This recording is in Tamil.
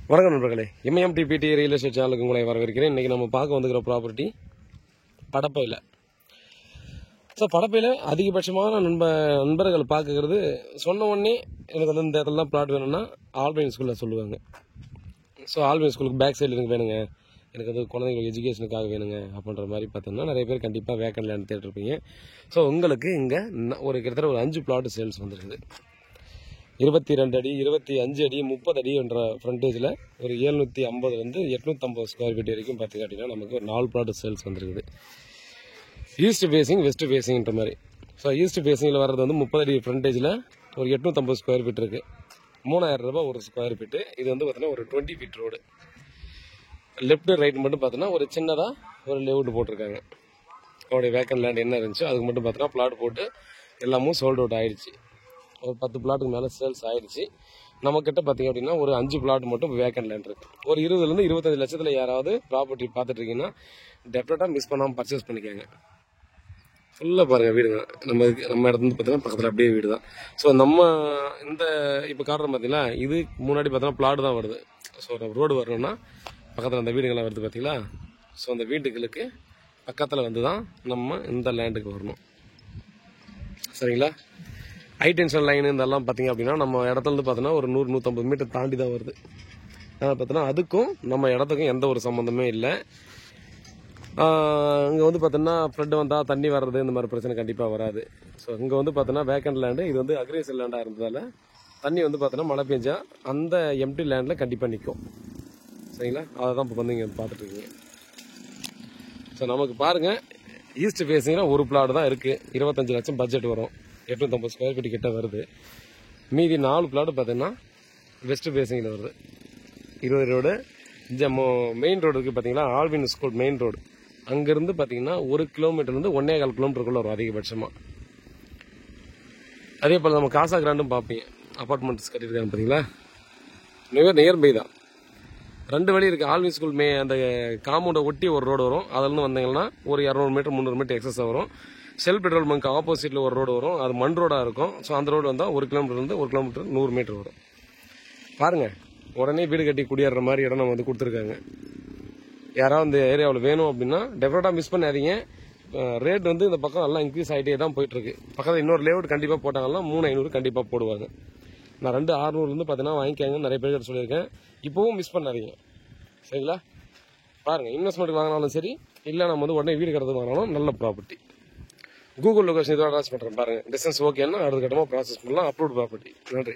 வணக்கம் நண்பர்களே, MMTPT ரியல் எஸ்டேட் சேனலுக்கு உங்களை வரவேற்கிறேன். இன்றைக்கி நம்ம பார்க்க வந்துக்கிற ப்ராப்பர்ட்டி படப்பையில். ஸோ படப்பையில் அதிகபட்சமான நண்பர்கள் பார்க்குறது சொன்ன உடனே எனக்கு வந்து இந்த இடத்துலலாம் பிளாட் வேணும்னா ஆல்பைன் ஸ்கூலில் சொல்லுவாங்க. ஸோ ஆல்பைன் ஸ்கூலுக்கு பேக் சைடு எனக்கு வேணுங்க, எனக்கு வந்து குழந்தைங்களுக்கு எஜுகேஷனுக்காக வேணுங்க அப்படின்ற மாதிரி பார்த்தோம்னா நிறைய பேர் கண்டிப்பாக வேக்கன்ட் லேண்ட் தேடிருப்பீங்க. ஸோ உங்களுக்கு இங்கே கிட்டத்தட்ட ஒரு 5 பிளாட் சேல்ஸ் வந்துருக்குது. 22 அடி, 25 அடி, 30 அடி என்ற ஃப்ரண்டேஜில் ஒரு 750 850 ஸ்கொயர் ஃபீட் வரைக்கும் பார்த்திங்க அப்படின்னா நமக்கு ஒரு 4 பிளாட் சேல்ஸ் வந்துருக்குது. ஈஸ்ட் ஃபேஸிங் வெஸ்ட் ஃபேஸிங்ன்ற மாதிரி. ஸோ ஈஸ்ட் ஃபேஸிங்கில் வர்றது வந்து 30 அடி ஃப்ரண்டேஜில் ஒரு 850 ஸ்கொயர் ஃபீட் இருக்குது. 3000 ரூபாய் ஒரு ஸ்கொயர் ஃபீட்டு. இது வந்து பார்த்தீங்கன்னா ஒரு 20 ஃபீட் ரோடு. லெஃப்ட் ரைட் மட்டும் பார்த்தீங்கன்னா ஒரு சின்னதாக ஒரு லேஅவுட் போட்டிருக்காங்க. அவருடைய வேக்கன்ட் லேண்ட் என்ன இருந்துச்சு அதுக்கு மட்டும் பார்த்தீங்கன்னா பிளாட் போட்டு எல்லாமும் சோல்ட் அவுட் ஆகிடுச்சு. ஒரு 10 பிளாட்டுக்கு மேலே சேல்ஸ் ஆகிடுச்சு. நம்மக்கிட்ட பார்த்திங்க அப்படின்னா ஒரு 5 பிளாட் மட்டும் வேக்கன்ட் லேண்ட் இருக்குது. ஒரு 20 to 25 லட்சத்தில் யாராவது ப்ராப்பர்ட்டி பார்த்துட்ருக்கீங்கன்னா டெஃபினட்டாக மிஸ் பண்ணாமல் பர்ச்சேஸ் பண்ணிக்கோங்க. ஃபுல்லாக பாருங்கள் வீடுங்க. நம்ம இடத்துல பார்த்தீங்கன்னா பக்கத்தில் அப்படியே வீடு தான். ஸோ நம்ம இந்த இப்போ காட்டுறோம் பார்த்தீங்களா, இது முன்னாடி பார்த்தோன்னா பிளாட் தான் வருது. ஸோ ரோடு வரணும்னா பக்கத்தில் அந்த வீடுங்கள்லாம் வருது பார்த்தீங்களா. ஸோ அந்த வீட்டுகளுக்கு பக்கத்தில் வந்து தான் நம்ம இந்த லேண்டுக்கு வரணும். சரிங்களா. ஹைடென்ஷன் லைன் இதெல்லாம் பார்த்தீங்க அப்படின்னா நம்ம இடத்துலேருந்து பார்த்தோன்னா ஒரு 100-150 மீட்டர் தாண்டி தான் வருது. அதனால் பார்த்தோன்னா அதுக்கும் நம்ம இடத்துக்கும் எந்த ஒரு சம்மந்தமே இல்லை. இங்கே வந்து பார்த்தோன்னா ஃப்ளட் வந்தால் தண்ணி வர்றது இந்த மாதிரி பிரச்சனை கண்டிப்பாக வராது. ஸோ இங்கே வந்து பார்த்தோன்னா வேக்கன்ட் லேண்டு, இது வந்து அக்ரிகல்ச்சர் லேண்டாக இருந்ததால் தண்ணி வந்து பார்த்தோன்னா மழை பெஞ்சா அந்த எம்டி லேண்டில் கண்டிப்பாக நிற்கும். சரிங்களா. அதை தான் இப்போ வந்து இங்கே பார்த்துட்ருக்கீங்க. ஸோ நமக்கு பாருங்கள், ஈஸ்ட் ஃபேஸிங்கில் ஒரு பிளாட் தான் இருக்குது. 25 லட்சம் பட்ஜெட் வரும். 850 ஸ்கொயர் ஃபீட் கிட்ட வருது. மீதி 4 பிளாட் பார்த்தீங்கன்னா வெஸ்ட் ஃபேஸிங்கில் வருது. 20 ரோடு மெயின் ரோடு இருக்குது பார்த்தீங்களா, ஆல்வின் ஸ்கூல் மெயின் ரோடு. அங்கேருந்து பார்த்தீங்கன்னா 1 கிலோமீட்டர்லேருந்து 1.25 கிலோமீட்டருக்குள்ளே வரும் அதிகபட்சமாக. அதே போல் நம்ம காசா கிராண்டும் பார்ப்பீங்க. அப்பார்ட்மெண்ட்ஸ் கட்டியிருக்காங்க பார்த்தீங்களா, நியர்பை தான். 2 வழி இருக்குது. ஆல்வின் ஸ்கூல் அந்த காம்பவுண்டை ஒட்டி ஒரு ரோடு வரும். அதிலேருந்து வந்தீங்கன்னா ஒரு 200 மீட்டர் 300 மீட்டர் எக்ஸஸாக வரும். ஷெல் பெட்ரோல் பங்க் ஆப்போசிட்டில் ஒரு ரோடு வரும். அது மண் ரோடாக இருக்கும். ஸோ அந்த ரோடு வந்தால் 1 கிலோமீட்டர்லேருந்து 1 கிலோமீட்டர் 100 மீட்டர் வரும். பாருங்கள், உடனே வீடு கட்டி குடியேற மாதிரி இடம் நம்ம வந்து கொடுத்துருக்காங்க. யாராவது இந்த ஏரியாவில் வேணும் அப்படின்னா டெஃபினட்டாக மிஸ் பண்ணாதீங்க. ரேட் வந்து இந்த பக்கம் எல்லாம் இன்க்ரீஸ் ஆகிட்டே தான் போயிட்டுருக்கு. பக்கத்தில் இன்னொரு லேஅவுட் கண்டிப்பாக போட்டாங்கன்னா 3500 கண்டிப்பாக போடுவாங்க. நான் 2600 பார்த்தீங்கன்னா வாங்கிக்காங்க நிறைய பேர் சொல்லியிருக்கேன். இப்போவும் மிஸ் பண்ணாதீங்க. சரிங்களா. பாருங்கள், இன்வெஸ்ட்மெண்ட்டுக்கு வாங்கினாலும் சரி, இல்லை நம்ம வந்து உடனே வீடு கட்டுறது வாங்கினாலும் நல்ல ப்ராப்பர்ட்டி. கூகுள் லொகேஷன் இதோட அட்டாச் பண்ணுறேன் பாருங்கள். டிஸ்டன்ஸ் ஓகேன்னா அடுத்த கட்டமாக ப்ராசஸ் பண்ணலாம். Approved property. நன்றி.